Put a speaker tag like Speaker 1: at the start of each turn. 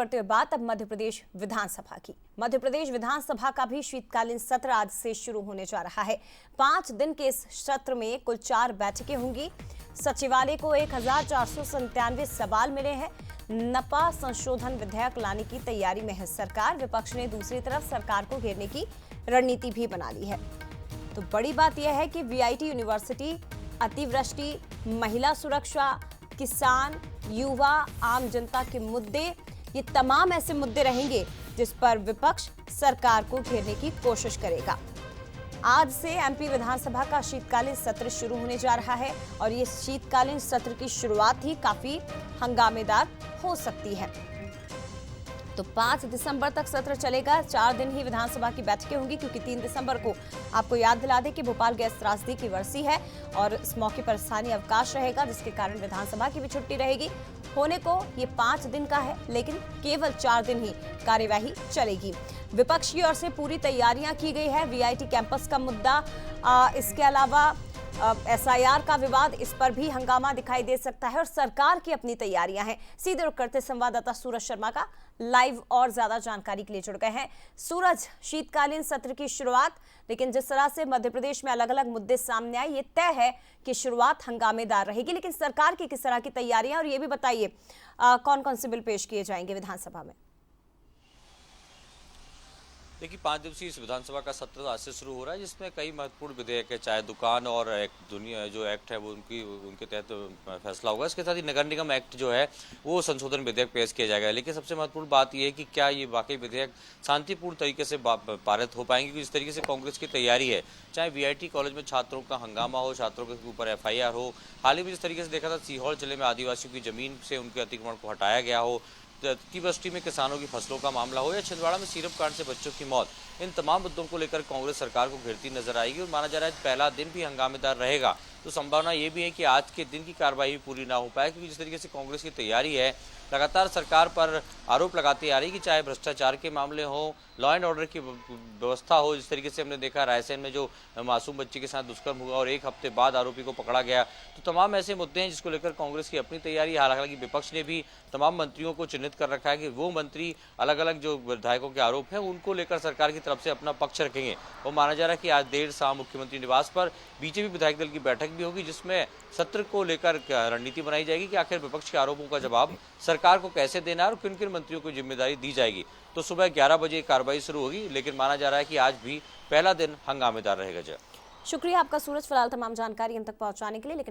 Speaker 1: बढ़ते हुए बात अब मध्य प्रदेश विधानसभा की। मध्य प्रदेश विधानसभा का भी शीतकालीन सत्र आज से शुरू होने जा रहा है। 5 दिन के इस सत्र में कुल 4 बैठकें होंगी। सचिवालय को 1497 सवाल मिले हैं। नपा संशोधन विधेयक लाने की तैयारी में है सरकार। विपक्ष ने दूसरी तरफ सरकार को घेरने की रणनीति भी बना ली है। तो बड़ी बात यह है कि वीआईटी यूनिवर्सिटी, अतिवृष्टि, महिला सुरक्षा, किसान, युवा, आम जनता के मुद्दे, ये तमाम ऐसे मुद्दे रहेंगे जिस पर विपक्ष सरकार को घेरने की कोशिश करेगा। आज से एमपी विधानसभा का शीतकालीन सत्र शुरू होने जा रहा है और ये शीतकालीन सत्र की शुरुआत ही काफी हंगामेदार हो सकती है। तो 5 दिसंबर तक सत्र चलेगा। 4 दिन ही विधानसभा की बैठकें होंगी क्योंकि 3 दिसंबर को आपको याद दिला दें कि भोपाल गैस त्रासदी की बरसी है और इस मौके पर स्थानीय अवकाश रहेगा, जिसके कारण विधानसभा की भी छुट्टी रहेगी। होने को ये 5 दिन का है, लेकिन केवल 4 दिन ही कार्यवाही चलेगी। विपक्ष की ओर से पूरी तैयारियां की गई है। वीआईटी कैंपस का मुद्दा, इसके अलावा एसआईआर का विवाद, इस पर भी हंगामा दिखाई दे सकता है और सरकार की अपनी तैयारियां हैं। सीधे रुख करते संवाददाता सूरज शर्मा का लाइव और ज्यादा जानकारी के लिए जुड़ गए हैं। सूरज, शीतकालीन सत्र की शुरुआत, लेकिन जिस तरह से मध्य प्रदेश में अलग अलग मुद्दे सामने आए, ये तय है कि शुरुआत हंगामेदार रहेगी, लेकिन सरकार की किस तरह की तैयारियां, और ये भी बताइए कौन कौन से बिल पेश किए जाएंगे विधानसभा में।
Speaker 2: देखिए, 5 दिवसीय इस विधानसभा का सत्र आज से शुरू हो रहा है, जिसमें कई महत्वपूर्ण विधेयक है। चाहे दुकान और एक दुनिया जो एक्ट है वो उनके तहत फैसला होगा। इसके साथ ही नगर निगम एक्ट जो है वो संशोधन विधेयक पेश किया जाएगा। लेकिन सबसे महत्वपूर्ण बात यह है कि क्या ये वाकई विधेयक शांतिपूर्ण तरीके से पारित हो पाएंगे, क्योंकि इस तरीके से कांग्रेस की तैयारी है। चाहे वीआईटी कॉलेज में छात्रों का हंगामा हो, छात्रों के ऊपर एफआईआर हो, हाल ही में जिस तरीके से देखा था सीहोर जिले में आदिवासियों की जमीन से उनके अतिक्रमण को हटाया गया हो, अतिवृष्टि में किसानों की फसलों का मामला हो, या छिंदवाड़ा में सिरप कांड से बच्चों की मौत, इन तमाम मुद्दों को लेकर कांग्रेस सरकार को घेरती नजर आएगी और माना जा रहा है पहला दिन भी हंगामेदार रहेगा। तो संभावना ये भी है कि आज के दिन की कार्रवाई पूरी ना हो पाए, क्योंकि जिस तरीके से कांग्रेस की तैयारी है, लगातार सरकार पर आरोप लगाती आ रही कि चाहे भ्रष्टाचार के मामले हो, लॉ एंड ऑर्डर की व्यवस्था हो। जिस तरीके से हमने देखा रायसेन में जो मासूम बच्चे के साथ दुष्कर्म हुआ और 1 हफ्ते बाद आरोपी को पकड़ा गया, तो तमाम ऐसे मुद्दे हैं जिसको लेकर कांग्रेस की अपनी तैयारी। हालांकि विपक्ष ने भी तमाम मंत्रियों को चिन्हित कर रखा है कि वो मंत्री अलग अलग जो विधायकों के आरोप हैं उनको लेकर सरकार की तरफ से अपना पक्ष रखेंगे। और माना जा रहा है कि आज देर शाम मुख्यमंत्री निवास पर बीजेपी विधायक दल की बैठक भी होगी, जिसमें सत्र को लेकर रणनीति बनाई जाएगी कि आखिर विपक्ष के आरोपों का जवाब सरकार को कैसे देना है और किन किन मंत्रियों को जिम्मेदारी दी जाएगी। तो सुबह 11 बजे कार्रवाई शुरू होगी, लेकिन माना जा रहा है कि आज भी पहला दिन हंगामेदार रहेगा। जय,
Speaker 1: शुक्रिया आपका सूरज, फिलहाल तमाम जानकारी हम तक पहुंचाने के लिए। लेकिन